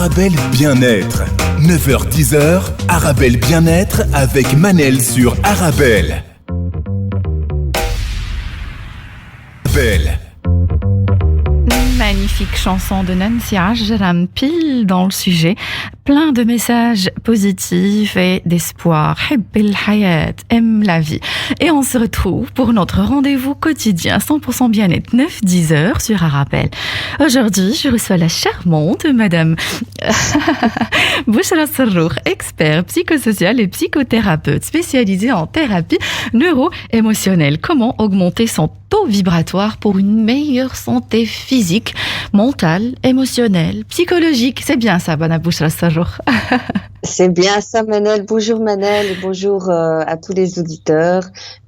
Arabelle Bien-être. 9h-10h, Arabelle Bien-être avec Manel sur Arabelle. Belle. Magnifique chanson de Nancy Ajram, pile dans le sujet, plein de messages positifs et d'espoir. Hibbil hayat, aime la vie. Et on se retrouve pour notre rendez-vous quotidien 100% bien-être 9-10 heures sur Arabelle. Aujourd'hui, je reçois la charmante Madame Bouchra Serrour, expert psychosocial et psychothérapeute spécialisée en thérapie neuro-émotionnelle. Comment augmenter son taux vibratoire pour une meilleure santé physique, mentale, émotionnelle, psychologique. C'est bien ça, Madame Bouchra Serrour. C'est bien ça, Manel. Bonjour Manel et bonjour à tous les auditeurs.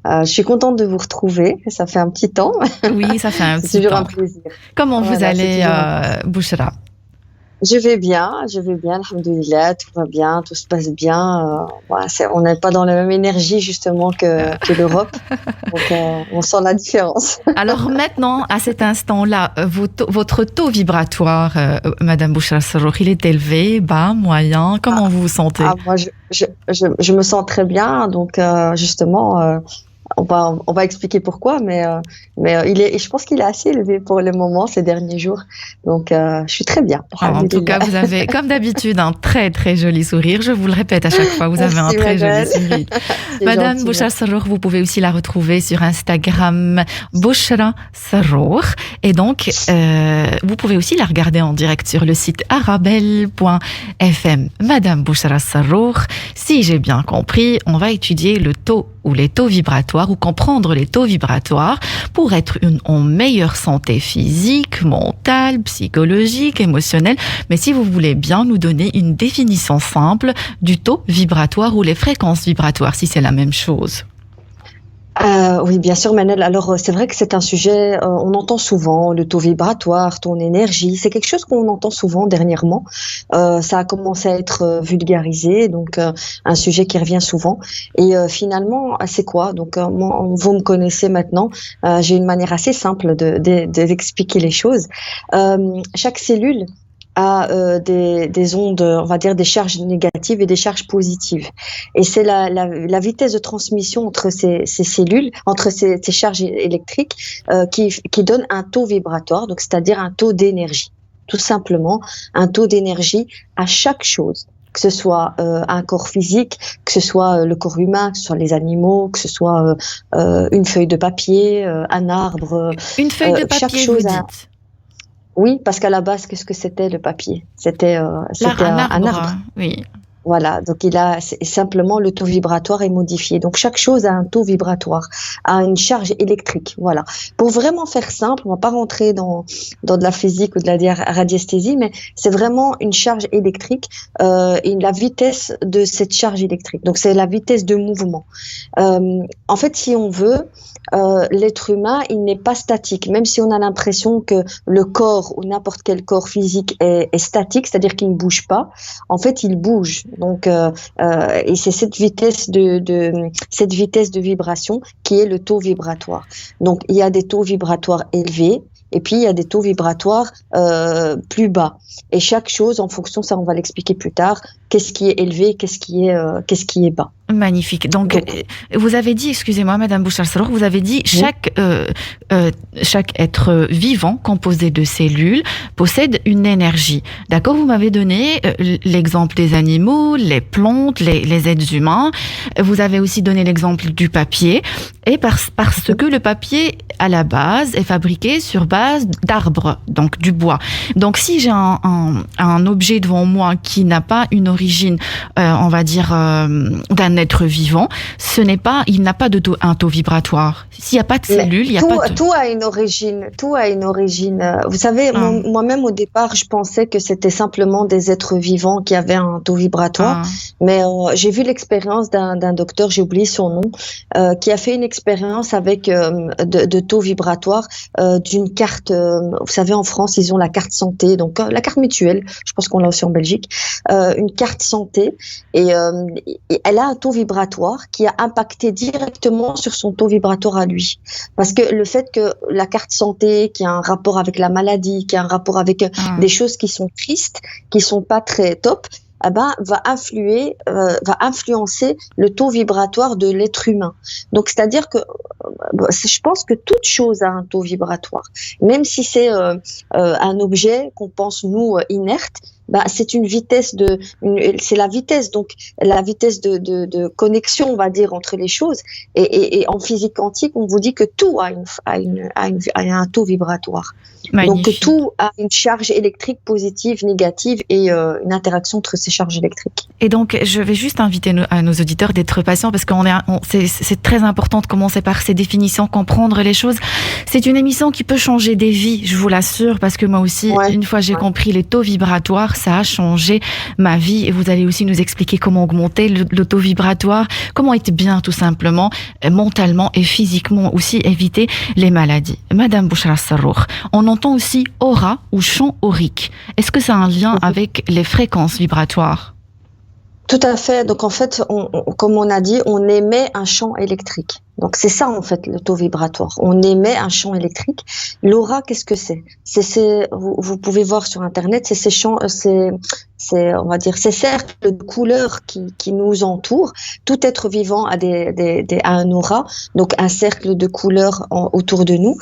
Je suis contente de vous retrouver. Ça fait un petit temps. Oui, ça fait un petit temps. C'est toujours un plaisir. Comment vous allez, Bouchra? Je vais bien, alhamdoulilah, tout va bien, tout se passe bien. On n'est pas dans la même énergie justement que l'Europe, donc on sent la différence. Alors maintenant, à cet instant-là, votre taux vibratoire, Madame Bouchra Serrour, il est élevé, bas, moyen, comment vous vous sentez? Moi, je me sens très bien, donc justement... On va expliquer pourquoi, mais je pense qu'il est assez élevé pour le moment ces derniers jours. Donc, je suis très bien. En tout cas, vous avez, comme d'habitude, un très, très joli sourire. Je vous le répète à chaque fois, vous avez un très joli sourire. Madame Bouchra Serrour, vous pouvez aussi la retrouver sur Instagram, Bouchra Serrour. Et donc, vous pouvez aussi la regarder en direct sur le site arabelle.fm. Madame Bouchra Serrour, si j'ai bien compris, on va étudier le taux ou les taux vibratoires ou comprendre les taux vibratoires pour être en meilleure santé physique, mentale, psychologique, émotionnelle. Mais si vous voulez bien nous donner une définition simple du taux vibratoire ou les fréquences vibratoires, si c'est la même chose. Oui, bien sûr, Manel. Alors, c'est vrai que c'est un sujet, on entend souvent le taux vibratoire, ton énergie. C'est quelque chose qu'on entend souvent dernièrement. Ça a commencé à être vulgarisé, donc un sujet qui revient souvent. Et finalement, c'est quoi? Donc, moi, vous me connaissez maintenant. J'ai une manière assez simple d'expliquer les choses. Chaque cellule a des ondes, on va dire des charges négatives et des charges positives. Et c'est la vitesse de transmission entre ces cellules, entre ces charges électriques, qui donne un taux vibratoire, donc c'est-à-dire un taux d'énergie. Tout simplement, un taux d'énergie à chaque chose. Que ce soit un corps physique, que ce soit le corps humain, que ce soit les animaux, que ce soit une feuille de papier, un arbre. Une feuille de papier, chaque chose vous dites. Oui, parce qu'à la base, qu'est-ce que c'était le papier? C'était un arbre. Oui. Voilà, donc simplement le taux vibratoire est modifié. Donc chaque chose a un taux vibratoire, a une charge électrique. Voilà. Pour vraiment faire simple, on va pas rentrer dans de la physique ou de la radiesthésie, mais c'est vraiment une charge électrique et la vitesse de cette charge électrique. Donc c'est la vitesse de mouvement. En fait, si on veut, l'être humain, il n'est pas statique. Même si on a l'impression que le corps ou n'importe quel corps physique est statique, c'est-à-dire qu'il ne bouge pas, en fait, il bouge. Donc, et c'est cette vitesse de vibration qui est le taux vibratoire. Donc, il y a des taux vibratoires élevés. Et puis, il y a des taux vibratoires plus bas. Et chaque chose, en fonction, ça, on va l'expliquer plus tard, qu'est-ce qui est élevé, qu'est-ce qui est bas. Magnifique. Donc, vous avez dit, excusez-moi, Madame Bouchra Serrour, vous avez dit chaque être vivant composé de cellules possède une énergie. D'accord? Vous m'avez donné l'exemple des animaux, les plantes, les êtres humains. Vous avez aussi donné l'exemple du papier. Et parce que le papier, à la base, est fabriqué sur base d'arbres, donc du bois. Donc, si j'ai un objet devant moi qui n'a pas une origine, on va dire, d'un être vivant, il n'a pas un taux vibratoire. S'il n'y a pas de cellules, il n'y a pas de... Tout a une origine. Vous savez, moi-même, au départ, je pensais que c'était simplement des êtres vivants qui avaient un taux vibratoire. Mais j'ai vu l'expérience d'un docteur, j'ai oublié son nom, qui a fait une expérience avec de taux vibratoires d'une carte. Vous savez, en France, ils ont la carte santé, donc la carte mutuelle. Je pense qu'on l'a aussi en Belgique. Une carte santé et elle a un taux vibratoire qui a impacté directement sur son taux vibratoire à lui. Parce que le fait que la carte santé, qui a un rapport avec la maladie, qui a un rapport avec des choses qui sont tristes, qui sont pas très top, va influencer le taux vibratoire de l'être humain. Donc, c'est-à-dire que je pense que toute chose a un taux vibratoire. Même si c'est un objet qu'on pense, nous, inerte, c'est une vitesse c'est la vitesse, donc la vitesse de connexion, on va dire, entre les choses. Et en physique quantique, on vous dit que tout a un taux vibratoire. Magnifique. Donc tout a une charge électrique positive, négative et une interaction entre ces charges électriques. Et donc, je vais juste inviter nos auditeurs d'être patients parce que c'est très important de commencer par ces définitions, comprendre les choses. C'est une émission qui peut changer des vies, je vous l'assure, parce que moi aussi, une fois j'ai compris les taux vibratoires, ça a changé ma vie. Et vous allez aussi nous expliquer comment augmenter le taux vibratoire, comment être bien tout simplement, mentalement et physiquement aussi, éviter les maladies. Madame Bouchra Sarrour, on entend aussi aura ou champ aurique. Est-ce que ça a un lien avec les fréquences vibratoires ? Tout à fait. Donc en fait, comme on a dit, on émet un champ électrique. Donc c'est ça en fait le taux vibratoire. On émet un champ électrique. L'aura, qu'est-ce que c'est ? Vous pouvez voir sur internet, c'est ces champs, on va dire ces cercles de couleurs qui nous entourent. Tout être vivant a un aura, donc un cercle de couleurs autour de nous.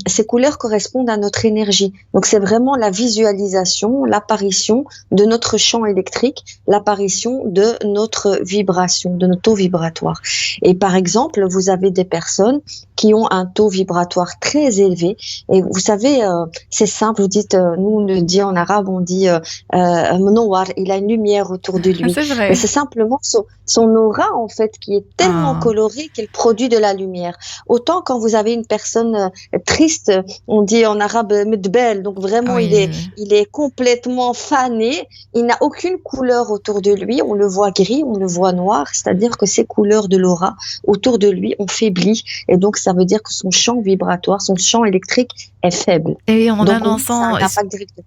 Ces couleurs correspondent à notre énergie. Donc c'est vraiment la visualisation, l'apparition de notre champ électrique, l'apparition de notre vibration, de notre taux vibratoire. Et par exemple, vous avez des personnes qui ont un taux vibratoire très élevé. Et vous savez, c'est simple, vous dites, nous on le dit en arabe, on dit Mnowar, il a une lumière autour de lui. C'est vrai. Mais c'est simplement son aura en fait qui est tellement colorée qu'elle produit de la lumière. Autant quand vous avez une personne triste, on dit en arabe medbel, donc vraiment il est complètement fané, il n'a aucune couleur autour de lui, on le voit gris, on le voit noir, c'est-à-dire que ces couleurs de l'aura autour de lui ont faibli et donc ça veut dire que son champ vibratoire, son champ électrique est faible. Et en donc, annonçant,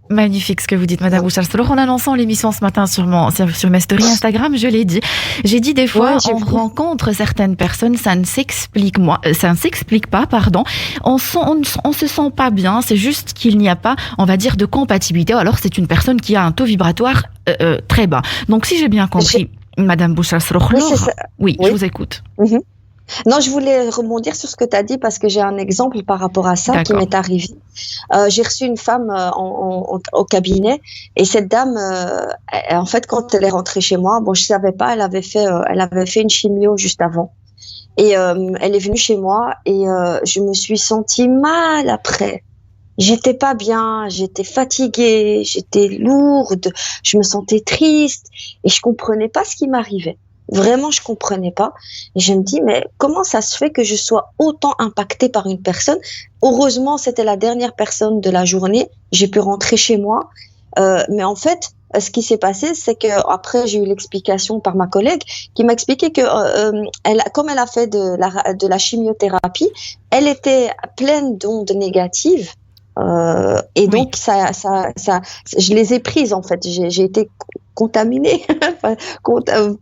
magnifique ce que vous dites, Madame Bouchra Sarrour, en annonçant l'émission ce matin sur mes stories Instagram, je l'ai dit. J'ai dit des fois, on rencontre certaines personnes, ça ne s'explique pas, pardon. On se sent pas bien, c'est juste qu'il n'y a pas, on va dire, de compatibilité. Alors c'est une personne qui a un taux vibratoire très bas. Donc si j'ai bien compris, Madame Bouchra Sarrour, oui, je vous écoute. Non, je voulais rebondir sur ce que tu as dit parce que j'ai un exemple par rapport à ça qui m'est arrivé. J'ai reçu une femme au cabinet et cette dame, en fait, quand elle est rentrée chez moi, je savais pas, elle avait fait une chimio juste avant. Et elle est venue chez moi et je me suis sentie mal après. J'étais pas bien, j'étais fatiguée, j'étais lourde, je me sentais triste et je comprenais pas ce qui m'arrivait. Vraiment, je comprenais pas. Et je me dis, mais comment ça se fait que je sois autant impactée par une personne ? Heureusement, c'était la dernière personne de la journée. J'ai pu rentrer chez moi. Mais en fait, ce qui s'est passé, c'est que après, j'ai eu l'explication par ma collègue qui m'a expliqué que, comme elle a fait de la chimiothérapie, elle était pleine d'ondes négatives. Et donc, ça, je les ai prises en fait. J'ai été contaminée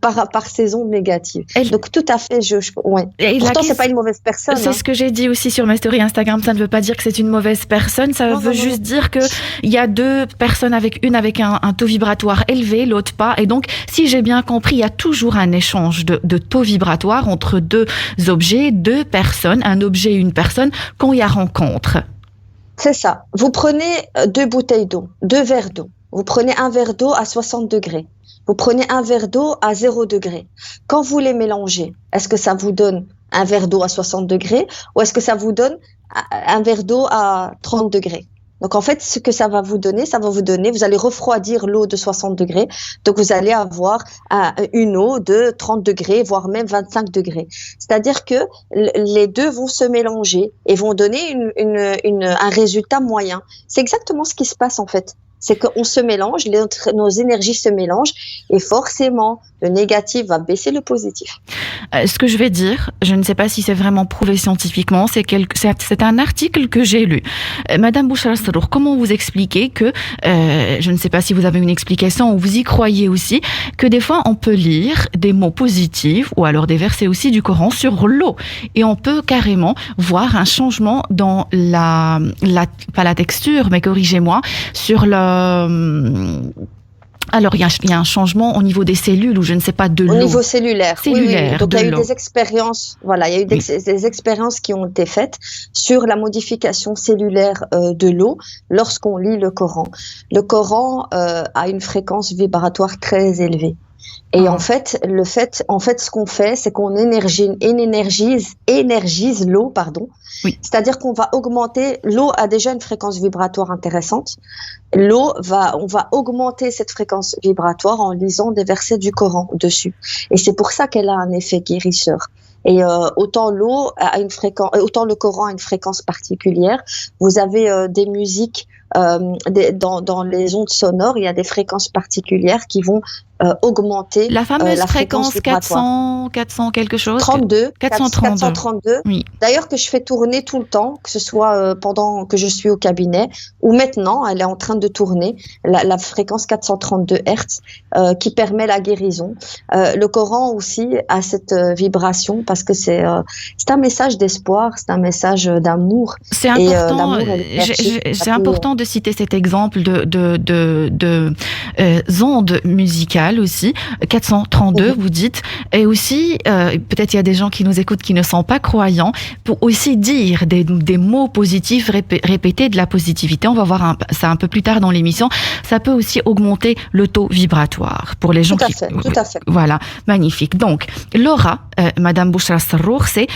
par ces ondes négatives. Donc tout à fait, pourtant c'est pas une mauvaise personne. C'est ce que j'ai dit aussi sur mes stories Instagram. Ça ne veut pas dire que c'est une mauvaise personne. Ça veut juste dire que il y a deux personnes avec un taux vibratoire élevé, l'autre pas. Et donc, si j'ai bien compris, il y a toujours un échange de taux vibratoire entre deux objets, deux personnes, un objet et une personne quand il y a rencontre. C'est ça. Vous prenez 2 bouteilles d'eau, 2 verres d'eau. Vous prenez un verre d'eau à 60 degrés. Vous prenez un verre d'eau à 0 degrés. Quand vous les mélangez, est-ce que ça vous donne un verre d'eau à 60 degrés ou est-ce que ça vous donne un verre d'eau à 30 degrés ? Donc en fait, ce que ça va vous donner, vous allez refroidir l'eau de 60 degrés. Donc vous allez avoir une eau de 30 degrés, voire même 25 degrés. C'est-à-dire que les deux vont se mélanger et vont donner un résultat moyen. C'est exactement ce qui se passe en fait. C'est qu'on se mélange, nos énergies se mélangent et forcément, le négatif va baisser le positif. Ce que je vais dire, je ne sais pas si c'est vraiment prouvé scientifiquement, c'est un article que j'ai lu. Madame Bouchra Sarour, comment vous expliquez que, je ne sais pas si vous avez une explication ou vous y croyez aussi, que des fois on peut lire des mots positifs ou alors des versets aussi du Coran sur l'eau et on peut carrément voir un changement dans pas la texture, mais corrigez-moi, sur alors, il y a un changement au niveau des cellules ou je ne sais pas de l'eau. Au niveau cellulaire. Oui. Donc, il y a eu des expériences, des expériences qui ont été faites sur la modification cellulaire de l'eau lorsqu'on lit le Coran. Le Coran a une fréquence vibratoire très élevée. Et en fait, ce qu'on fait, c'est qu'on énergise l'eau, pardon. Oui. C'est-à-dire qu'on va augmenter, l'eau a déjà une fréquence vibratoire intéressante. On va augmenter cette fréquence vibratoire en lisant des versets du Coran dessus. Et c'est pour ça qu'elle a un effet guérisseur. Et autant le Coran a une fréquence particulière. Vous avez des musiques dans les ondes sonores, il y a des fréquences particulières qui vont augmenter la fameuse la fréquence 400 quelque chose 432. Oui. D'ailleurs que je fais tourner tout le temps, que ce soit pendant que je suis au cabinet ou maintenant, elle est en train de tourner la fréquence 432 Hz qui permet la guérison. Le Coran aussi a cette vibration parce que c'est un message d'espoir, c'est un message d'amour. C'est important. C'est important de citer cet exemple de ondes musicales aussi. 432, vous dites. Et aussi, peut-être il y a des gens qui nous écoutent qui ne sont pas croyants, pour aussi dire des mots positifs, répéter de la positivité. On va voir ça un peu plus tard dans l'émission. Ça peut aussi augmenter le taux vibratoire pour les gens tout à fait. Voilà, magnifique. Donc, l'aura, Madame Bouchra Sarour, c'est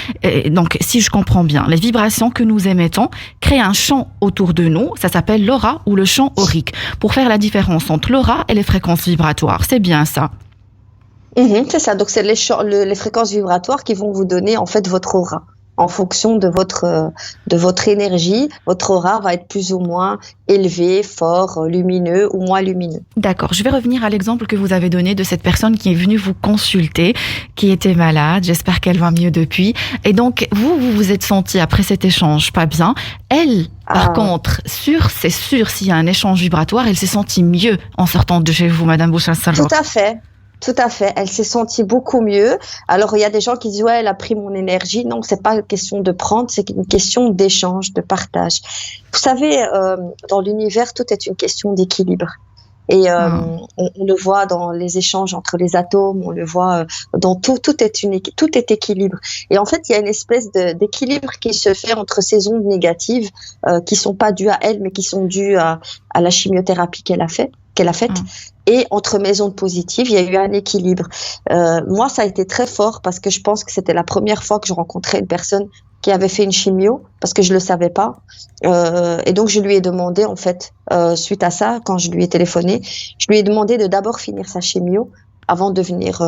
donc si je comprends bien, les vibrations que nous émettons créent un champ autour de nous. Ça s'appelle l'aura ou le champ aurique. Pour faire la différence entre l'aura et les fréquences vibratoires, c'est bien ça. C'est ça. Donc c'est les fréquences vibratoires qui vont vous donner en fait votre aura. En fonction de votre énergie, votre aura va être plus ou moins élevé, fort, lumineux ou moins lumineux. D'accord. Je vais revenir à l'exemple que vous avez donné de cette personne qui est venue vous consulter, qui était malade. J'espère qu'elle va mieux depuis. Et donc, vous vous êtes senti après cet échange pas bien. Elle, par contre, c'est sûr, s'il y a un échange vibratoire, elle s'est sentie mieux en sortant de chez vous, Madame Bouchra Sarour. Tout à fait. Elle s'est sentie beaucoup mieux. Alors, il y a des gens qui disent, ouais, elle a pris mon énergie. Non, c'est pas une question de prendre, c'est une question d'échange, de partage. Vous savez, dans l'univers, tout est une question d'équilibre. Et on le voit dans les échanges entre les atomes, on le voit dans tout est équilibre. Et en fait, il y a une espèce d'équilibre qui se fait entre ces ondes négatives qui sont pas dues à elle, mais qui sont dues à la chimiothérapie qu'elle a faite. Et entre mes ondes positives, il y a eu un équilibre. Moi, ça a été très fort parce que je pense que c'était la première fois que je rencontrais une personne qui avait fait une chimio, parce que je le savais pas. Et donc, je lui ai demandé, en fait, suite à ça, quand je lui ai téléphoné, je lui ai demandé de d'abord finir sa chimio avant de venir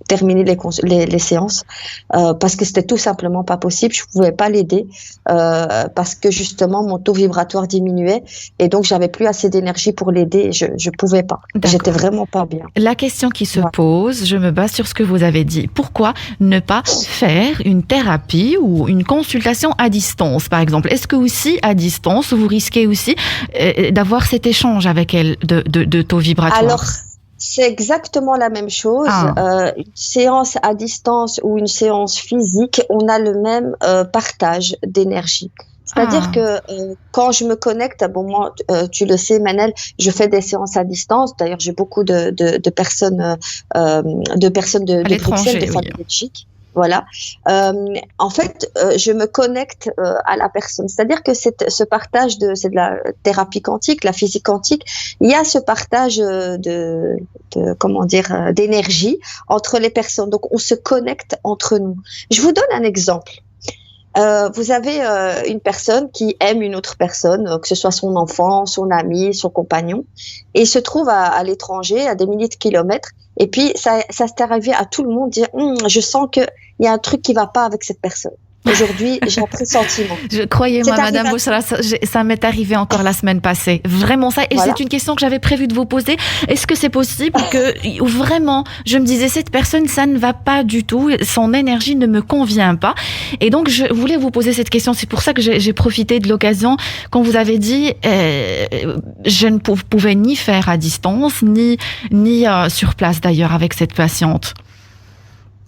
terminer les séances, parce que c'était tout simplement pas possible. Je pouvais pas l'aider parce que justement mon taux vibratoire diminuait et donc j'avais plus assez d'énergie pour l'aider. Je pouvais pas. D'accord. J'étais vraiment pas bien. La question qui se pose, je me base sur ce que vous avez dit. Pourquoi ne pas faire une thérapie ou une consultation à distance, par exemple? Est-ce que aussi à distance vous risquez aussi d'avoir cet échange avec elle de taux vibratoire? Alors, c'est exactement la même chose. Une séance à distance ou une séance physique, on a le même partage d'énergie. C'est-à-dire que quand je me connecte, moi, tu le sais, Manel, je fais des séances à distance. D'ailleurs, j'ai beaucoup de personnes de Bruxelles, de femmes de Belgique. Voilà. En fait, je me connecte à la personne. C'est-à-dire que ce partage c'est de la thérapie quantique, la physique quantique. Il y a ce partage d'énergie entre les personnes. Donc, on se connecte entre nous. Je vous donne un exemple. Vous avez une personne qui aime une autre personne, que ce soit son enfant, son ami, son compagnon, et il se trouve à l'étranger, à des milliers de kilomètres, et puis ça s'est arrivé à tout le monde, dire je sens qu'il y a un truc qui va pas avec cette personne. Aujourd'hui, j'ai un pressentiment. Croyez-moi, Madame Bouchra, ça m'est arrivé encore la semaine passée. Vraiment ça. Et c'est une question que j'avais prévu de vous poser. Est-ce que c'est possible que vraiment, je me disais, cette personne, ça ne va pas du tout, son énergie ne me convient pas. Et donc, je voulais vous poser cette question. C'est pour ça que j'ai profité de l'occasion quand vous avez dit, je ne pouvais ni faire à distance, ni sur place d'ailleurs avec cette patiente.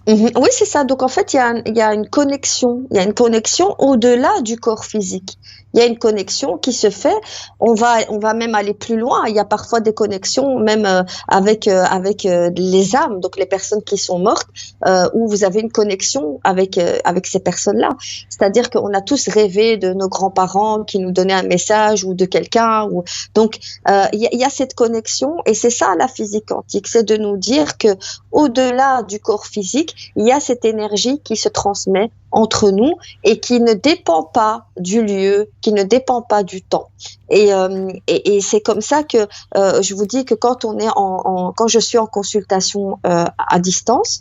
Oui, c'est ça. Donc, en fait, il y a une connexion. Il y a une connexion au-delà du corps physique. Il y a une connexion qui se fait. On va même aller plus loin. Il y a parfois des connexions même avec les âmes, donc les personnes qui sont mortes, où vous avez une connexion avec ces personnes-là. C'est-à-dire qu'on a tous rêvé de nos grands-parents qui nous donnaient un message ou de quelqu'un. Donc, il y a cette connexion et c'est ça la physique quantique, c'est de nous dire que au-delà du corps physique, il y a cette énergie qui se transmet entre nous et qui ne dépend pas du lieu, qui ne dépend pas du temps. Et c'est comme ça que je vous dis que quand on est quand je suis en consultation à distance,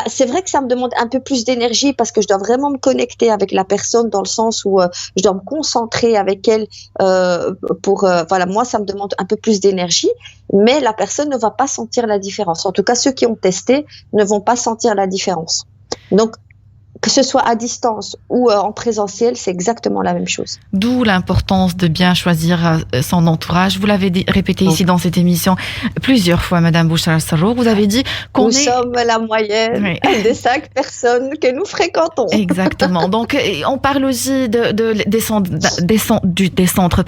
c'est vrai que ça me demande un peu plus d'énergie parce que je dois vraiment me connecter avec la personne dans le sens où je dois me concentrer avec elle moi ça me demande un peu plus d'énergie, mais la personne ne va pas sentir la différence. En tout cas, ceux qui ont testé ne vont pas sentir la différence. Donc que ce soit à distance ou en présentiel, c'est exactement la même chose. D'où l'importance de bien choisir son entourage. Vous l'avez répété ici dans cette émission plusieurs fois, Madame Bouchra Al-Sarrour. Vous avez dit qu'on Nous sommes la moyenne des 5 personnes que nous fréquentons. Exactement. Donc, on parle aussi des centres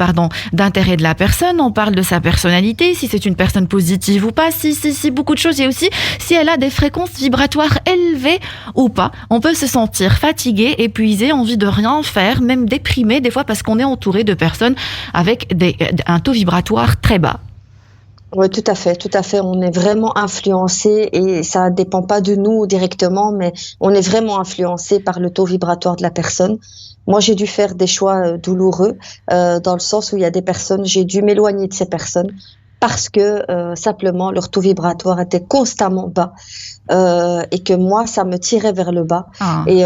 d'intérêt de la personne. On parle de sa personnalité, si c'est une personne positive ou pas, si beaucoup de choses. Et aussi, si elle a des fréquences vibratoires élevées ou pas. On peut se sentir fatigué, épuisé, envie de rien faire, même déprimé des fois parce qu'on est entouré de personnes avec un taux vibratoire très bas. Oui, tout à fait, tout à fait. On est vraiment influencé et ça dépend pas de nous directement, mais on est vraiment influencé par le taux vibratoire de la personne. Moi, j'ai dû faire des choix douloureux dans le sens où il y a des personnes, j'ai dû m'éloigner de ces personnes parce que simplement leur taux vibratoire était constamment bas. Et que moi, ça me tirait vers le bas. Et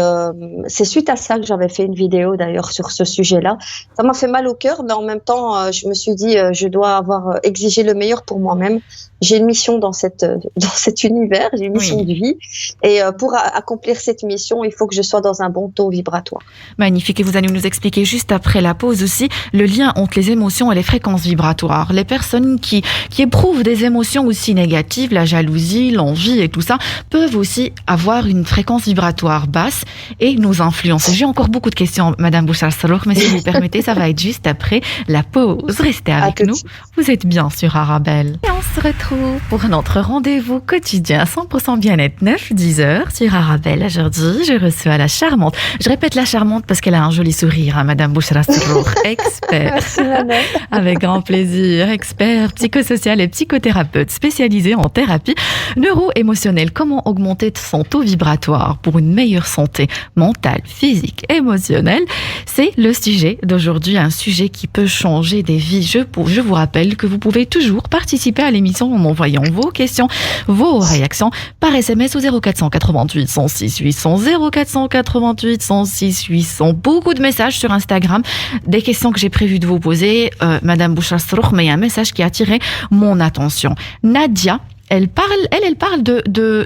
c'est suite à ça que j'avais fait une vidéo d'ailleurs sur ce sujet-là. Ça m'a fait mal au cœur, mais en même temps, je me suis dit, je dois avoir exigé le meilleur pour moi-même. J'ai une mission dans cet univers, j'ai une mission de vie. Et pour accomplir cette mission, il faut que je sois dans un bon taux vibratoire. Magnifique. Et vous allez nous expliquer juste après la pause aussi le lien entre les émotions et les fréquences vibratoires. Les personnes qui éprouvent des émotions aussi négatives, la jalousie, l'envie et tout ça, peuvent aussi avoir une fréquence vibratoire basse et nous influencer. J'ai encore beaucoup de questions, Madame Bouchra Al-Sarrour, mais si vous permettez, ça va être juste après la pause. Restez avec nous. Vous êtes bien sur Arabelle. Et on se retrouve pour notre rendez-vous quotidien 100% bien-être 9-10 heures sur Arabelle. Aujourd'hui, je reçois la charmante. Je répète la charmante parce qu'elle a un joli sourire, hein, Madame Bouchra Al-Sarrour, expert. Merci, Madame. Avec grand plaisir, expert psychosocial et psychothérapeute spécialisé en thérapie neuro-émotionnelle. Comment augmenter son taux vibratoire pour une meilleure santé mentale, physique, émotionnelle? C'est le sujet d'aujourd'hui, un sujet qui peut changer des vies. Je vous rappelle que vous pouvez toujours participer à l'émission en envoyant vos questions, vos réactions par SMS au 0488 106 800 0488 106 800. Beaucoup de messages sur Instagram, des questions que j'ai prévu de vous poser, Madame Bouchra Al-Sarrour, mais il y a un message qui a attiré mon attention. Nadia, elle parle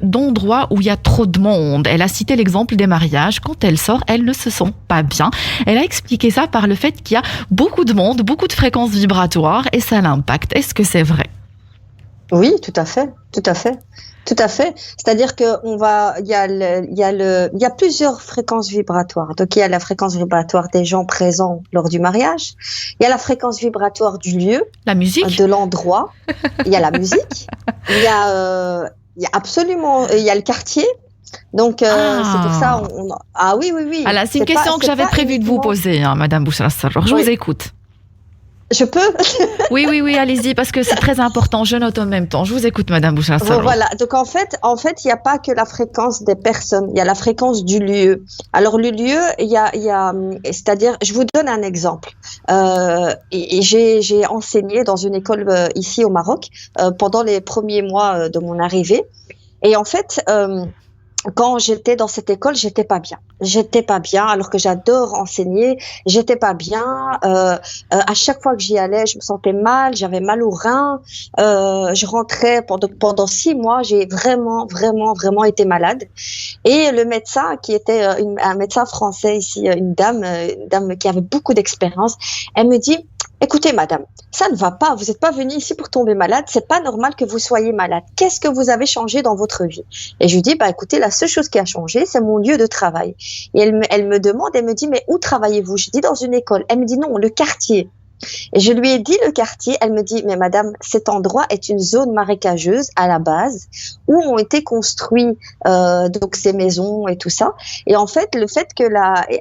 d'endroits où il y a trop de monde. Elle a cité l'exemple des mariages. Quand elle sort, elle ne se sent pas bien. Elle a expliqué ça par le fait qu'il y a beaucoup de monde, beaucoup de fréquences vibratoires et ça l'impacte. Est-ce que c'est vrai? Oui, tout à fait, tout à fait. Tout à fait. C'est-à-dire il y a plusieurs fréquences vibratoires. Donc, il y a la fréquence vibratoire des gens présents lors du mariage. Il y a la fréquence vibratoire du lieu. La musique. De l'endroit. Il y a la musique. Il y a absolument, il y a le quartier. Donc, c'est pour ça, oui. Alors, c'est une question que j'avais prévu de vous poser, hein, Madame Bouchra Al-Sarrour. Je vous écoute. Je peux? Oui, allez-y, parce que c'est très important. Je note en même temps. Je vous écoute, Madame Bouchra Al-Sarrour. Voilà. Donc, en fait, il n'y a pas que la fréquence des personnes. Il y a la fréquence du lieu. Alors, le lieu, c'est-à-dire, je vous donne un exemple. Et j'ai enseigné dans une école ici au Maroc pendant les premiers mois de mon arrivée. Et en fait, quand j'étais dans cette école, j'étais pas bien. J'étais pas bien, alors que j'adore enseigner. J'étais pas bien. À chaque fois que j'y allais, je me sentais mal. J'avais mal aux reins. Je rentrais pendant 6 mois. J'ai vraiment été malade. Et le médecin, qui était un médecin français ici, une dame qui avait beaucoup d'expérience, elle me dit: écoutez, madame, ça ne va pas. Vous n'êtes pas venue ici pour tomber malade. C'est pas normal que vous soyez malade. Qu'est-ce que vous avez changé dans votre vie? Et je lui dis: écoutez, la seule chose qui a changé, c'est mon lieu de travail. Et elle me demande, elle me dit: mais où travaillez-vous? Je dis: dans une école. Elle me dit: non, le quartier. Et je lui ai dit le quartier. Elle me dit: mais madame, cet endroit est une zone marécageuse à la base, où ont été construits donc ces maisons et tout ça. Et en fait, le fait que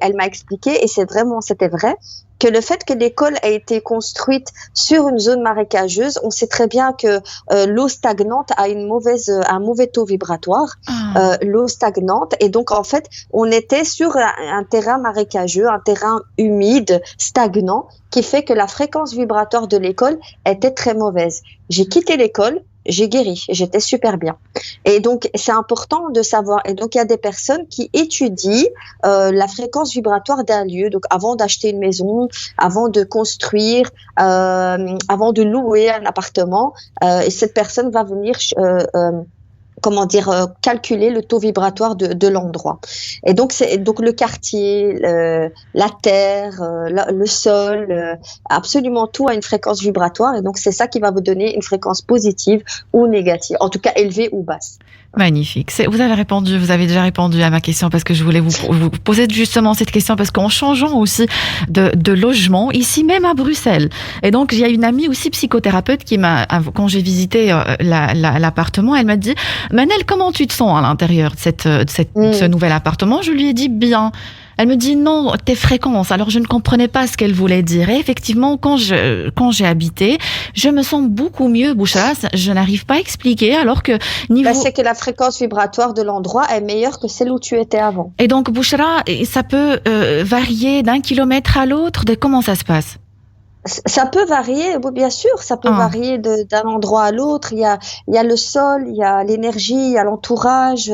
elle m'a expliqué, et c'était vrai, que le fait que l'école ait été construite sur une zone marécageuse, on sait très bien que l'eau stagnante a un mauvais taux vibratoire, l'eau stagnante, et donc en fait, on était sur un terrain marécageux, un terrain humide, stagnant, qui fait que la fréquence vibratoire de l'école était très mauvaise. J'ai quitté l'école, j'ai guéri, j'étais super bien. Et donc, c'est important de savoir. Et donc, il y a des personnes qui étudient la fréquence vibratoire d'un lieu. Donc, avant d'acheter une maison, avant de construire, avant de louer un appartement, et cette personne va venir calculer le taux vibratoire de l'endroit. Et donc le quartier, la terre, le sol, absolument tout a une fréquence vibratoire, et donc c'est ça qui va vous donner une fréquence positive ou négative, en tout cas élevée ou basse. Magnifique. Vous avez déjà répondu à ma question, parce que je voulais vous poser justement cette question, parce qu'en changeant aussi de logement, ici même à Bruxelles. Et donc, il y a une amie aussi psychothérapeute quand j'ai visité l'appartement, elle m'a dit: Manel, comment tu te sens à l'intérieur de ce nouvel appartement? Je lui ai dit: bien. Elle me dit: non, tes fréquences. Alors, je ne comprenais pas ce qu'elle voulait dire. Et effectivement, quand j'ai habité, je me sens beaucoup mieux, Bouchra. Je n'arrive pas à expliquer, alors que c'est que la fréquence vibratoire de l'endroit est meilleure que celle où tu étais avant. Et donc, Bouchra, ça peut varier d'un kilomètre à l'autre. Comment ça se passe? Ça peut varier, bien sûr, ça peut varier d'un endroit à l'autre. Il y a le sol, il y a l'énergie, il y a l'entourage.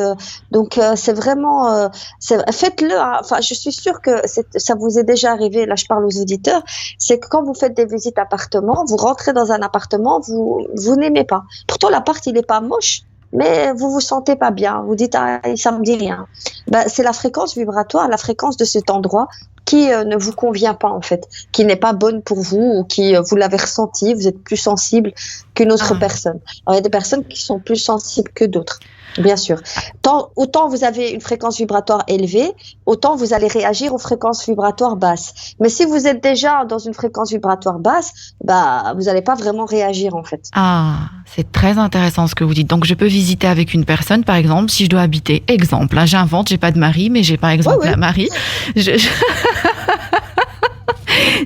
Donc c'est vraiment, faites-le. Enfin, je suis sûre que ça vous est déjà arrivé. Là, je parle aux auditeurs. C'est que quand vous faites des visites appartements, vous rentrez dans un appartement, vous n'aimez pas. Pourtant, l'appart, il n'est pas moche, mais vous vous sentez pas bien. Vous dites: ça me dit rien. C'est la fréquence vibratoire, la fréquence de cet endroit qui ne vous convient pas, en fait, qui n'est pas bonne pour vous, ou qui, vous l'avez ressenti, vous êtes plus sensible qu'une autre personne. Alors, il y a des personnes qui sont plus sensibles que d'autres, bien sûr. Autant vous avez une fréquence vibratoire élevée, autant vous allez réagir aux fréquences vibratoires basses. Mais si vous êtes déjà dans une fréquence vibratoire basse, vous n'allez pas vraiment réagir, en fait. C'est très intéressant ce que vous dites. Donc, je peux visiter avec une personne, par exemple, si je dois habiter. Exemple, j'invente, j'ai pas de mari, mais j'ai par exemple un mari.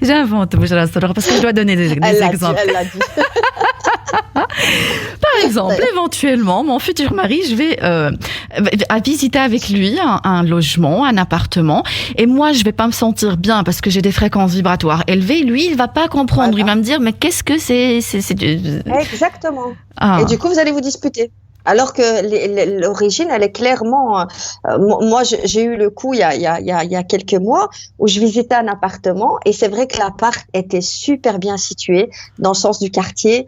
J'invente, parce que je dois donner des exemples. Elle l'a dit. Par exemple, éventuellement, mon futur mari, je vais visiter avec lui un logement, un appartement, et moi, je vais pas me sentir bien parce que j'ai des fréquences vibratoires élevées. Lui, il va pas comprendre. Voilà. Il va me dire: mais qu'est-ce que c'est Exactement. Et du coup, vous allez vous disputer. Alors que l'origine, elle est clairement. Moi, j'ai eu le coup il y a quelques mois où je visitais un appartement, et c'est vrai que l'appart était super bien situé dans le sens du quartier.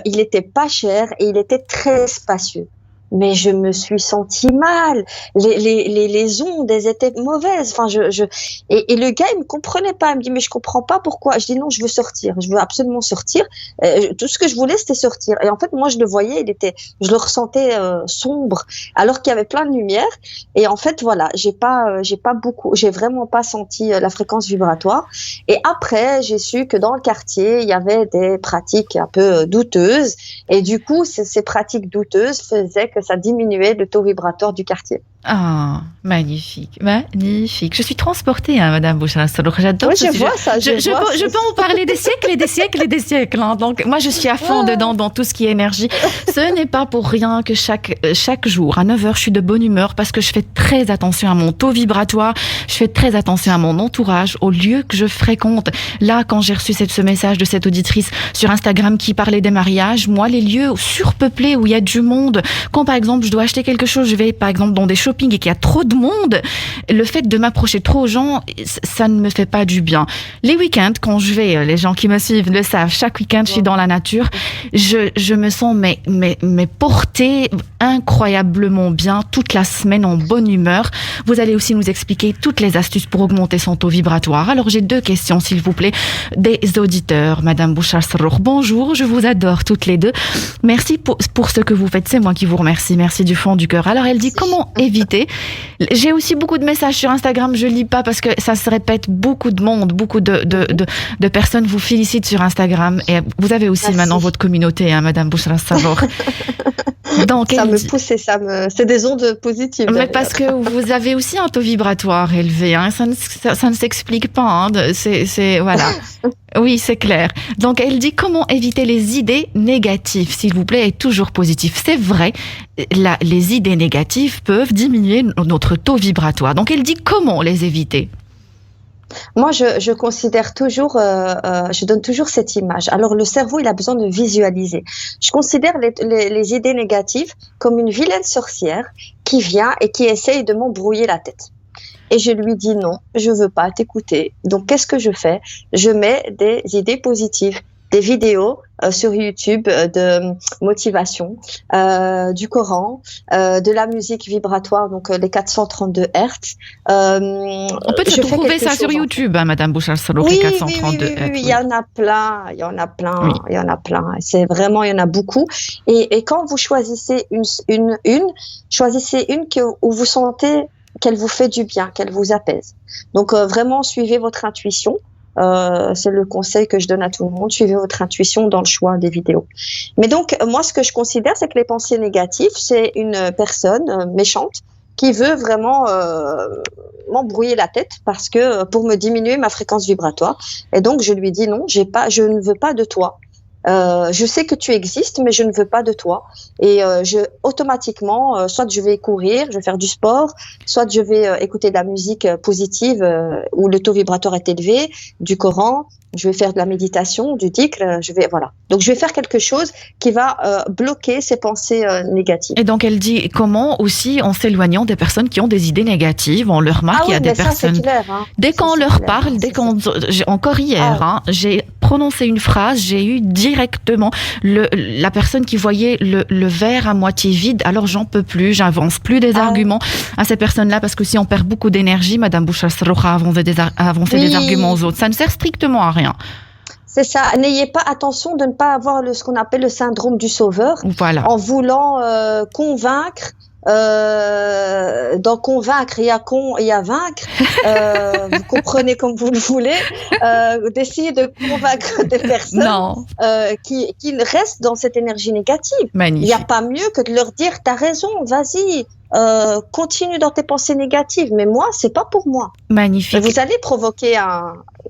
Il était pas cher et il était très spacieux. Mais je me suis sentie mal. Les ondes, elles étaient mauvaises. Enfin, et le gars, il me comprenait pas. Il me dit: mais je comprends pas pourquoi. Je dis: non, je veux sortir. Je veux absolument sortir. Tout ce que je voulais, c'était sortir. Et en fait, moi, je le voyais, je le ressentais sombre, alors qu'il y avait plein de lumière. Et en fait, voilà, j'ai vraiment pas senti la fréquence vibratoire. Et après, j'ai su que dans le quartier, il y avait des pratiques un peu douteuses. Et du coup, ces pratiques douteuses faisaient que ça diminuait le taux vibratoire du quartier. Magnifique. Je suis transportée, Madame Bouchra. J'adore ce sujet. Vois ça. Je peux en parler des siècles et des siècles et des siècles. Donc, moi, je suis à fond dedans dans tout ce qui est énergie. Ce n'est pas pour rien que chaque jour, à 9h, je suis de bonne humeur, parce que je fais très attention à mon taux vibratoire. Je fais très attention à mon entourage, aux lieux que je fréquente. Là, quand j'ai reçu ce message de cette auditrice sur Instagram qui parlait des mariages, moi, les lieux surpeuplés où il y a du monde, quand par exemple, je dois acheter quelque chose, je vais par exemple dans des shopping et qu'il y a trop de monde, le fait de m'approcher trop aux gens, ça ne me fait pas du bien. Les week-ends, quand je vais, les gens qui me suivent le savent, chaque week-end, je suis dans la nature, je me sens mais portée incroyablement bien toute la semaine en bonne humeur. Vous allez aussi nous expliquer toutes les astuces pour augmenter son taux vibratoire. Alors j'ai 2 questions s'il vous plaît des auditeurs. Madame Bouchar Sarrour, bonjour, je vous adore toutes les deux. Merci pour ce que vous faites, c'est moi qui vous remercie. Merci du fond du cœur. Alors elle dit comment éviter. J'ai aussi beaucoup de messages sur Instagram, je lis pas parce que ça se répète, beaucoup de monde, beaucoup de personnes vous félicitent sur Instagram et vous avez aussi maintenant votre communauté, hein, Madame Bouchar Sarrour. Donc, ça me pousse et c'est des ondes positives. Mais parce que vous avez aussi un taux vibratoire élevé, hein. Ça ne s'explique pas, hein. Voilà. Oui, c'est clair. Donc, elle dit comment éviter les idées négatives, s'il vous plaît, et toujours positif. C'est vrai, les idées négatives peuvent diminuer notre taux vibratoire. Donc, elle dit comment les éviter. Moi, je considère toujours, je donne toujours cette image. Alors, le cerveau, il a besoin de visualiser. Je considère les idées négatives comme une vilaine sorcière qui vient et qui essaye de m'embrouiller la tête. Et je lui dis non, je veux pas t'écouter. Donc, qu'est-ce que je fais? Je mets des idées positives, des vidéos sur YouTube de motivation, du Coran, de la musique vibratoire, donc les 432 Hz. On peut trouver ça sur YouTube, hein, Madame Bouchar Sarrour, les 432 Hz. Oui, il y en a plein, il y en a plein. C'est vraiment, il y en a beaucoup. Et quand vous choisissez choisissez une où vous sentez qu'elle vous fait du bien, qu'elle vous apaise. Donc vraiment, suivez votre intuition. C'est le conseil que je donne à tout le monde. Suivez votre intuition dans le choix des vidéos. Mais donc, moi, ce que je considère, c'est que les pensées négatives, c'est une personne méchante qui veut vraiment m'embrouiller la tête parce que pour me diminuer ma fréquence vibratoire. Et donc, je lui dis non, je ne veux pas de toi. Je sais que tu existes, mais je ne veux pas de toi. Et automatiquement, soit je vais courir, je vais faire du sport, soit je vais écouter de la musique positive où le taux vibratoire est élevé, du Coran, je vais faire de la méditation, du dhikr, voilà. Donc je vais faire quelque chose qui va bloquer ces pensées négatives. Et donc elle dit comment aussi en s'éloignant des personnes qui ont des idées négatives, on le remarque, il y a des personnes. C'est clair, hein. Dès qu'on leur parle, encore hier, j'ai prononcé une phrase, j'ai eu directement la personne qui voyait le verre à moitié vide. Alors j'en peux plus, j'avance plus des arguments à ces personnes-là parce que si on perd beaucoup d'énergie, Madame Bouchar Sarrour a avancé des arguments aux autres. Ça ne sert strictement à rien. C'est ça. N'ayez pas attention de ne pas avoir ce qu'on appelle le syndrome du sauveur. Voilà. En voulant convaincre. Dans convaincre, il y a vaincre. Vous comprenez comme vous le voulez. D'essayer de convaincre des personnes qui restent dans cette énergie négative. Magnifique. Il n'y a pas mieux que de leur dire t'as raison, vas-y. Continue dans tes pensées négatives, mais moi, c'est pas pour moi. Magnifique. Et vous allez provoquer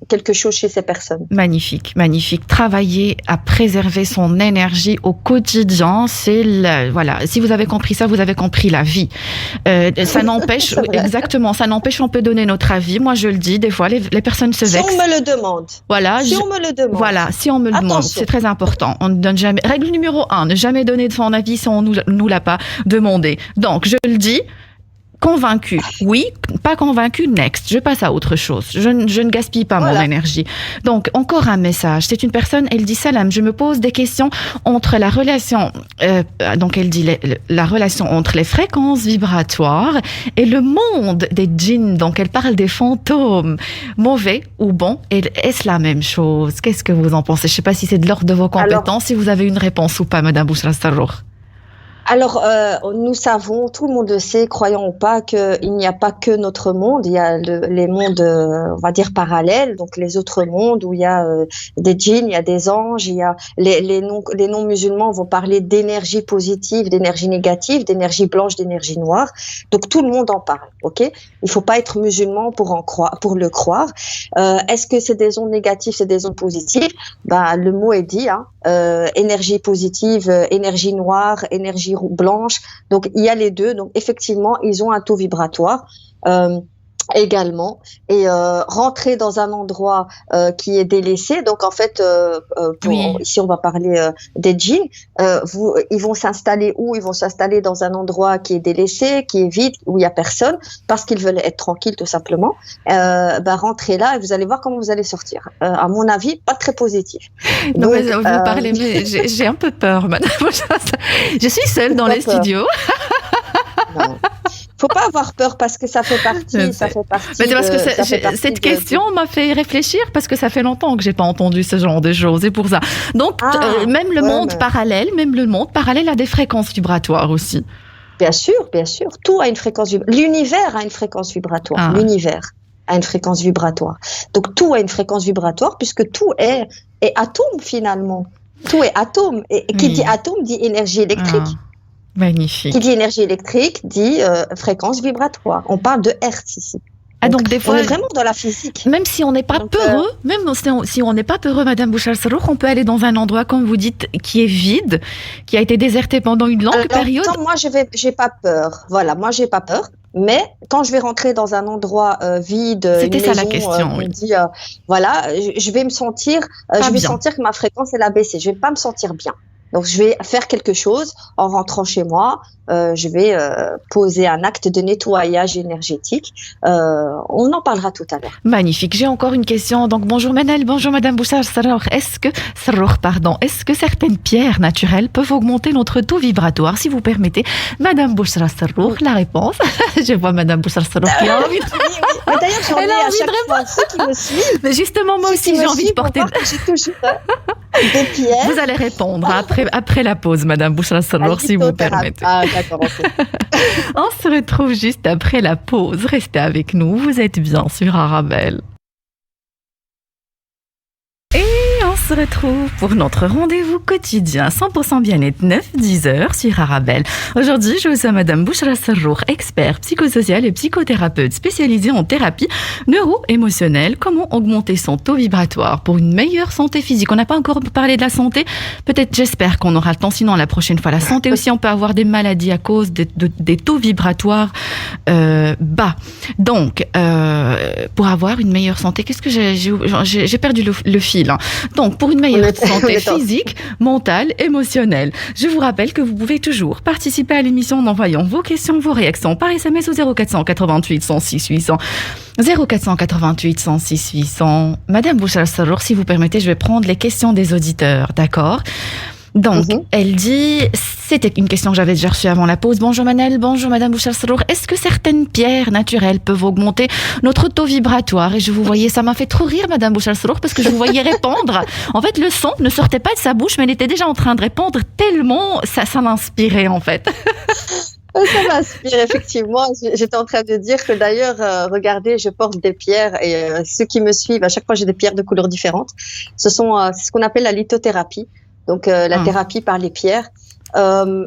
quelque chose chez ces personnes. Magnifique, magnifique. Travailler à préserver son énergie au quotidien, voilà. Si vous avez compris ça, vous avez compris la vie. Ça n'empêche, exactement, ça n'empêche, on peut donner notre avis. Moi, je le dis, des fois, les personnes se vexent. Si on me le demande. Voilà. Si on me le demande. Voilà, si on me le demande, c'est très important. On ne donne jamais. Règle numéro 1, ne jamais donner de son avis si on nous l'a pas demandé. Donc, je le dis. Convaincu, oui. Pas convaincu, next. Je passe à autre chose. Je ne gaspille pas mon énergie. Donc, encore un message. C'est une personne, elle dit Salam, je me pose des questions entre la relation, donc elle dit la relation entre les fréquences vibratoires et le monde des djinns. Donc, elle parle des fantômes. Mauvais ou bon, est-ce la même chose? Qu'est-ce que vous en pensez? Je ne sais pas si c'est de l'ordre de vos compétences, si vous avez une réponse ou pas, Madame Bouchar Sarrour. Alors, nous savons, tout le monde le sait, croyant ou pas, qu'il n'y a pas que notre monde. Il y a les mondes, on va dire, parallèles, donc les autres mondes où il y a des djinns, il y a des anges, il y a les non-musulmans vont parler d'énergie positive, d'énergie négative, d'énergie blanche, d'énergie noire. Donc, tout le monde en parle, ok? Il faut pas être musulman pour le croire. Est-ce que c'est des ondes négatives, c'est des ondes positives? Le mot est dit, hein. Énergie positive, énergie noire, énergie blanche. Donc, il y a les deux. Donc, effectivement, ils ont un taux vibratoire. également, et rentrer dans un endroit qui est délaissé. Donc en fait, ici on va parler des djinns. Ils vont s'installer où? Ils vont s'installer dans un endroit qui est délaissé, qui est vide, où il y a personne, parce qu'ils veulent être tranquilles tout simplement. Rentrez là et vous allez voir comment vous allez sortir. À mon avis, pas très positif. Non, donc, mais vous parlez, mais j'ai un peu peur, madame. Je suis seule dans les studios. Non. Faut pas avoir peur parce que ça fait partie. Mais c'est parce que cette question m'a fait réfléchir parce que ça fait longtemps que j'ai pas entendu ce genre de choses, et pour ça. Donc même le monde parallèle a des fréquences vibratoires aussi. Bien sûr. Tout a une fréquence vibratoire. L'univers a une fréquence vibratoire. L'univers a une fréquence vibratoire. Donc tout a une fréquence vibratoire puisque tout est atome finalement. Tout est atome. Et qui dit atome dit énergie électrique. Magnifique. Qui dit énergie électrique dit fréquence vibratoire. On parle de hertz ici. Donc des fois, on est vraiment dans la physique. Même si on n'est pas peureux, si on n'est pas peureux, Madame Bouchar-Sarrour, on peut aller dans un endroit, comme vous dites, qui est vide, qui a été déserté pendant une longue période. Moi, j'ai pas peur. Voilà, moi, j'ai pas peur. Mais quand je vais rentrer dans un endroit vide, c'était ça la question. Oui. Dit, je vais me sentir, sentir que ma fréquence elle a baissé. Je vais pas me sentir bien. Donc, je vais faire quelque chose en rentrant chez moi. Je vais poser un acte de nettoyage énergétique. On en parlera tout à l'heure. Magnifique. J'ai encore une question. Donc, bonjour Manel, bonjour Madame Bouchar-Sarrour. Est-ce que certaines pierres naturelles peuvent augmenter notre taux vibratoire? Si vous permettez, Madame Bouchar-Sarrour, la réponse. Je vois Madame Bouchar-Sarrour qui a envie de... Mais d'ailleurs, j'en ai à chaque fois ceux qui me suivent. Mais justement, moi aussi, j'ai envie de porter... J'ai toujours des pierres. Vous allez répondre après la pause, Madame Bouchar-Sarrour, si vous permettez. D'accord, ok. On se retrouve juste après la pause. Restez avec nous, vous êtes bien sur Arabelle. On se retrouve pour notre rendez-vous quotidien 100% bien-être 9-10 heures sur Arabelle. Aujourd'hui, je reçois Madame Bouchra-Sarrour, expert psychosocial et psychothérapeute spécialisée en thérapie neuro-émotionnelle. Comment augmenter son taux vibratoire pour une meilleure santé physique? On n'a pas encore parlé de la santé. Peut-être, j'espère qu'on aura le temps. Sinon, la prochaine fois, la santé aussi, on peut avoir des maladies à cause des taux vibratoires bas. Donc, pour avoir une meilleure santé, qu'est-ce que j'ai perdu le fil. Donc, pour une meilleure santé physique, mentale, émotionnelle. Je vous rappelle que vous pouvez toujours participer à l'émission en envoyant vos questions, vos réactions par SMS au 0488 106 800. 0488 106 800. Madame Bouchar-Sarrour, si vous permettez, je vais prendre les questions des auditeurs, d'accord? Donc, elle dit, c'était une question que j'avais déjà reçue avant la pause. Bonjour Manel, bonjour Madame Bouchar-Sarrour. Est-ce que certaines pierres naturelles peuvent augmenter notre taux vibratoire? Et je vous voyais, ça m'a fait trop rire Madame Bouchar-Sarrour parce que je vous voyais répondre. En fait, le son ne sortait pas de sa bouche, mais elle était déjà en train de répondre tellement ça m'inspirait en fait. Ça m'inspire, effectivement. J'étais en train de dire que d'ailleurs, regardez, je porte des pierres et ceux qui me suivent, à chaque fois j'ai des pierres de couleurs différentes. C'est ce qu'on appelle la lithothérapie. Donc la thérapie par les pierres,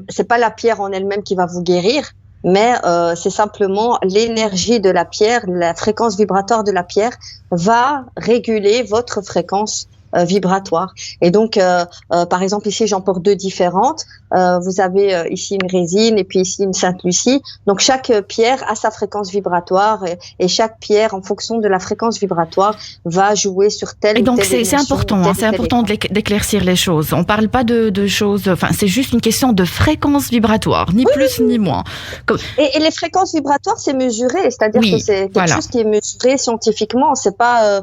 c'est pas la pierre en elle-même qui va vous guérir, mais c'est simplement l'énergie de la pierre, la fréquence vibratoire de la pierre va réguler votre fréquence vibratoire. Et donc, par exemple, ici, j'en porte deux différentes. Vous avez ici une résine et puis ici une Sainte-Lucie. Donc, chaque pierre a sa fréquence vibratoire et chaque pierre, en fonction de la fréquence vibratoire, va jouer sur telle ou telle émotion. Et donc, c'est important d'éclaircir les choses. On parle pas de choses... Enfin, c'est juste une question de fréquence vibratoire, ni plus ni moins. Et les fréquences vibratoires, c'est mesuré. C'est-à-dire que c'est quelque chose qui est mesuré scientifiquement. C'est pas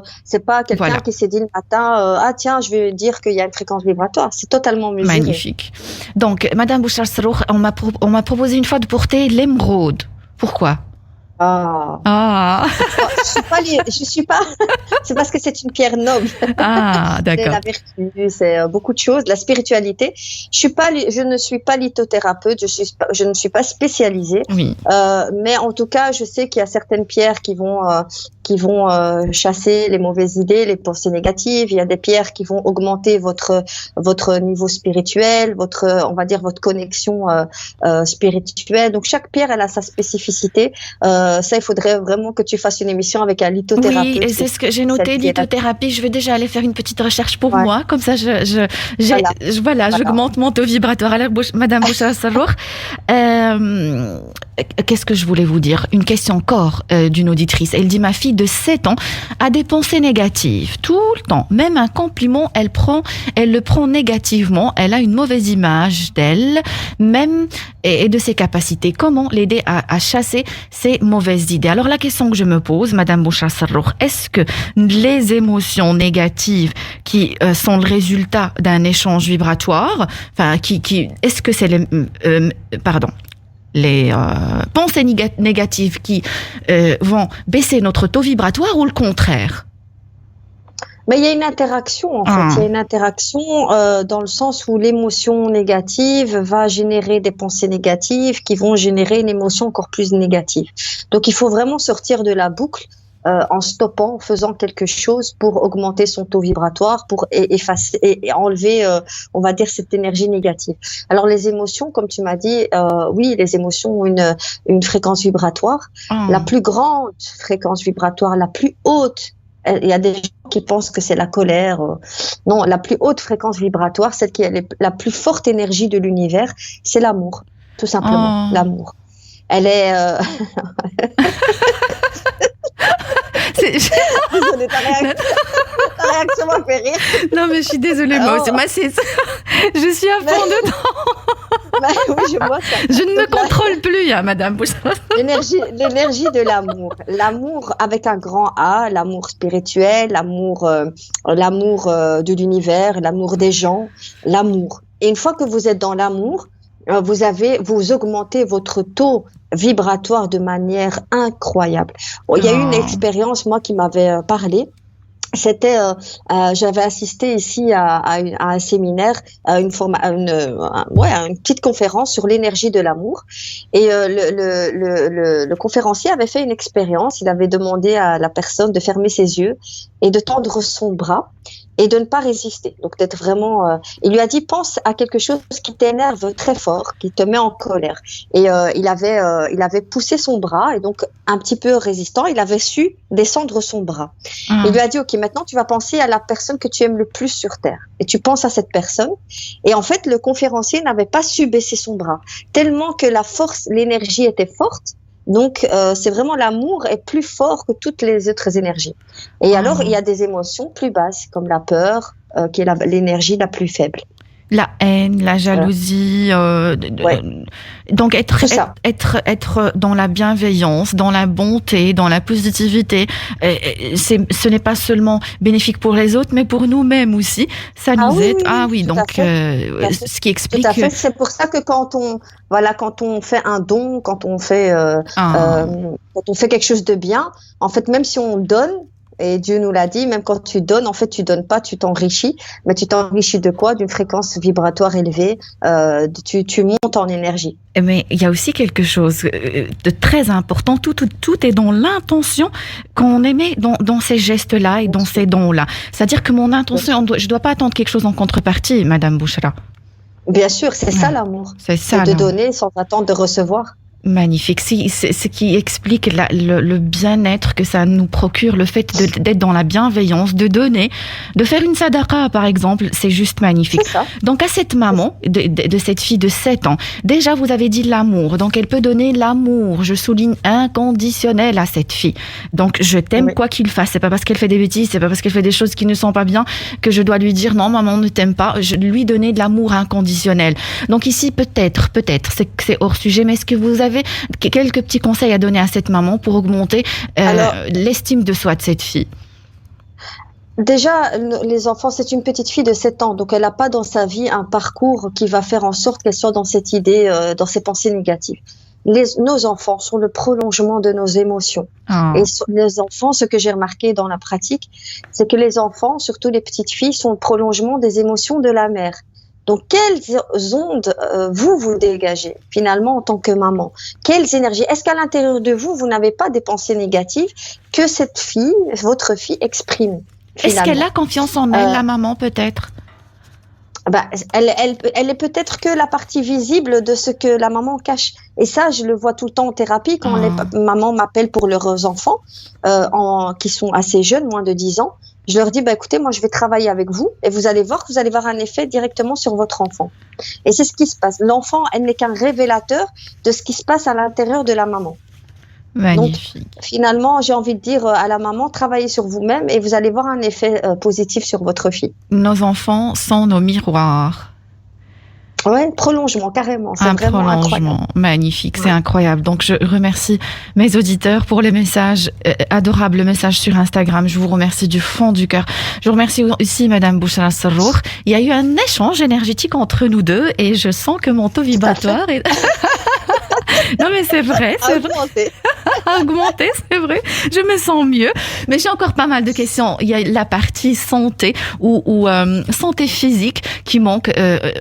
quelqu'un qui s'est dit le matin... ah tiens, je vais dire qu'il y a une fréquence vibratoire. C'est totalement mesuré. Magnifique. Donc, Madame Bouchar-Sarrour, on m'a proposé une fois de porter l'émeraude. Pourquoi? Je suis pas. C'est parce que c'est une pierre noble. D'accord. C'est la vertu, c'est beaucoup de choses, la spiritualité. Je ne suis pas lithothérapeute, je ne suis pas spécialisée. Oui. Mais en tout cas, je sais qu'il y a certaines pierres qui vont chasser les mauvaises idées, les pensées négatives. Il y a des pierres qui vont augmenter votre niveau spirituel, on va dire votre connexion spirituelle. Donc chaque pierre, elle a sa spécificité. Ça, il faudrait vraiment que tu fasses une émission avec un lithothérapeute. Oui, et c'est ce que j'ai noté, lithothérapie. Je vais déjà aller faire une petite recherche pour moi. Comme ça, j'augmente mon taux vibratoire. Alors, Madame Bouchar-Sarrour, qu'est-ce que je voulais vous dire? Une question encore d'une auditrice. Elle dit, ma fille de 7 ans a des pensées négatives tout le temps. Même un compliment, elle le prend négativement. Elle a une mauvaise image d'elle, même et de ses capacités. Comment l'aider à chasser ces mauvaises idées? Alors la question que je me pose, Madame Bouchra Serroukh, est-ce que les émotions négatives qui sont le résultat d'un échange vibratoire, enfin est-ce que c'est les pensées négatives qui vont baisser notre taux vibratoire ou le contraire? Mais il y a une interaction, en fait. Il y a une interaction dans le sens où l'émotion négative va générer des pensées négatives qui vont générer une émotion encore plus négative. Donc, il faut vraiment sortir de la boucle en stoppant, en faisant quelque chose pour augmenter son taux vibratoire, pour effacer et enlever, on va dire, cette énergie négative. Alors, les émotions, comme tu m'as dit, oui, les émotions ont une fréquence vibratoire. La plus grande fréquence vibratoire, la plus haute, il y a des gens qui pensent que c'est la colère. Non, la plus haute fréquence vibratoire, celle qui a la plus forte énergie de l'univers, c'est l'amour, tout simplement. L'amour. Elle est... Désolée, ta réaction m'a fait rire. Non, mais je suis désolée, moi aussi. Je suis à fond dedans. Oui, je vois ça. Je ne me contrôle plus, hein, Madame Bouchra. L'énergie de l'amour. L'amour avec un grand A, l'amour spirituel, l'amour de l'univers, l'amour des gens, l'amour. Et une fois que vous êtes dans l'amour, vous augmentez votre taux vibratoire de manière incroyable. Il y a eu une expérience, moi, qui m'avait parlé. C'était, j'avais assisté ici à un séminaire, une petite conférence sur l'énergie de l'amour. Et le conférencier avait fait une expérience. Il avait demandé à la personne de fermer ses yeux et de tendre son bras et de ne pas résister. Donc d'être vraiment... il lui a dit, pense à quelque chose qui t'énerve très fort, qui te met en colère. Et il avait poussé son bras, et donc un petit peu résistant, il avait su descendre son bras. Il lui a dit, ok, maintenant tu vas penser à la personne que tu aimes le plus sur Terre. Et tu penses à cette personne. Et en fait, le conférencier n'avait pas su baisser son bras, tellement que l'énergie était forte. Donc, c'est vraiment l'amour est plus fort que toutes les autres énergies. Et alors, il y a des émotions plus basses, comme la peur, qui est l'énergie la plus faible. La haine, la jalousie, donc être dans la bienveillance, dans la bonté, dans la positivité, ce n'est pas seulement bénéfique pour les autres, mais pour nous-mêmes aussi. Ça nous aide. Donc ce qui explique. Tout à fait. C'est pour ça que quand on fait un don, quand on fait quelque chose de bien, en fait, même si on donne. Et Dieu nous l'a dit, même quand tu donnes, en fait, tu donnes pas, tu t'enrichis. Mais tu t'enrichis de quoi? D'une fréquence vibratoire élevée. Tu montes en énergie. Mais il y a aussi quelque chose de très important. Tout est dans l'intention qu'on émet dans ces gestes-là et dans ces dons-là. C'est-à-dire que mon intention, je dois pas attendre quelque chose en contrepartie, Madame Bouchra. Bien sûr, c'est ça l'amour. C'est ça. C'est de donner sans attendre de recevoir. Magnifique. C'est ce qui explique le bien-être que ça nous procure, le fait d'être dans la bienveillance, de donner, de faire une sadaqa, par exemple, c'est juste magnifique. C'est ça. Donc, à cette maman, de cette fille de 7 ans, déjà, vous avez dit l'amour. Donc, elle peut donner l'amour, je souligne, inconditionnel à cette fille. Donc, je t'aime quoi qu'il fasse. C'est pas parce qu'elle fait des bêtises, c'est pas parce qu'elle fait des choses qui ne sont pas bien que je dois lui dire non, maman ne t'aime pas. Je lui donner de l'amour inconditionnel. Donc, ici, peut-être, c'est hors sujet, mais est-ce que vous avez quelques petits conseils à donner à cette maman pour augmenter l'estime de soi de cette fille? Déjà, les enfants, c'est une petite fille de 7 ans, donc elle n'a pas dans sa vie un parcours qui va faire en sorte qu'elle soit dans cette idée, dans ces pensées négatives. Nos enfants sont le prolongement de nos émotions. Et les enfants, ce que j'ai remarqué dans la pratique, c'est que les enfants, surtout les petites filles, sont le prolongement des émotions de la mère. Donc, quelles ondes vous dégagez finalement en tant que maman? Quelles énergies? Est-ce qu'à l'intérieur de vous, vous n'avez pas des pensées négatives que cette fille, votre fille, exprime finalement? Est-ce qu'elle a confiance en elle, la maman, peut-être? Elle est peut-être que la partie visible de ce que la maman cache. Et ça, je le vois tout le temps en thérapie quand les mamans m'appellent pour leurs enfants qui sont assez jeunes, moins de 10 ans. Je leur dis, écoutez, moi, je vais travailler avec vous et vous allez voir que vous allez avoir un effet directement sur votre enfant. Et c'est ce qui se passe. L'enfant, elle n'est qu'un révélateur de ce qui se passe à l'intérieur de la maman. Magnifique. Donc, finalement, j'ai envie de dire à la maman, travaillez sur vous-même et vous allez voir un effet positif sur votre fille. Nos enfants sont nos miroirs. Ouais, prolongement, carrément. C'est Un vraiment prolongement incroyable. magnifique, c'est Ouais. incroyable. Donc je remercie mes auditeurs pour les messages, adorables messages sur Instagram. Je vous remercie du fond du cœur. Je remercie aussi Madame Bouchra Serrour. Il y a eu un échange énergétique entre nous deux et je sens que mon taux vibratoire est... Non mais c'est vrai, c'est vrai. Augmenté. Augmenté, c'est vrai. Je me sens mieux. Mais j'ai encore pas mal de questions. Il y a la partie santé ou santé physique qui manque.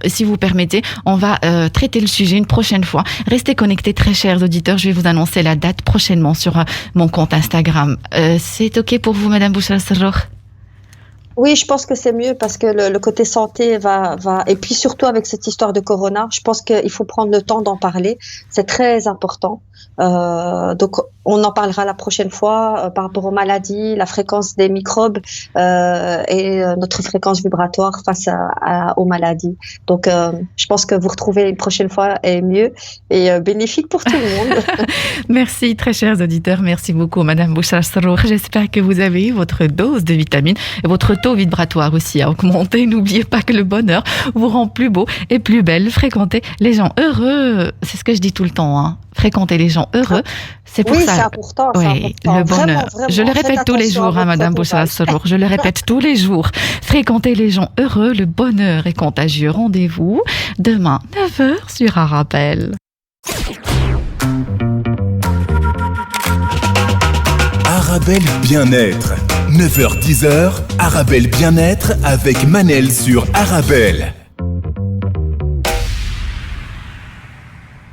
Si vous permettez, on va traiter le sujet une prochaine fois. Restez connectés, très chers auditeurs. Je vais vous annoncer la date prochainement sur mon compte Instagram. C'est OK pour vous, Madame Bouchra Serrour? Oui, je pense que c'est mieux parce que le côté santé va... Et puis surtout avec cette histoire de corona, je pense qu'il faut prendre le temps d'en parler. C'est très important. Donc, on en parlera la prochaine fois par rapport aux maladies, la fréquence des microbes et notre fréquence vibratoire face aux maladies. Donc, je pense que vous retrouver une prochaine fois est mieux et bénéfique pour tout le monde. Merci, très chers auditeurs. Merci beaucoup, Madame Bouchra Serrour. J'espère que vous avez eu votre dose de vitamines et votre taux vibratoire aussi a augmenté. N'oubliez pas que le bonheur vous rend plus beau et plus belle. Fréquentez les gens heureux. C'est ce que je dis tout le temps, hein. Fréquenter les gens heureux, c'est pour Oui, ça. c'est important. Oui, c'est important. le bonheur. Vraiment, vraiment. Je le répète Faites tous les attention à jours, hein, votre Madame Bouchra entourage. Serrour. Je le répète tous les jours. Fréquentez les gens heureux, le bonheur est contagieux. Rendez-vous demain, 9h sur Arabelle. Arabelle Bien-être. 9h-10h, Arabelle Bien-être avec Manel sur Arabelle.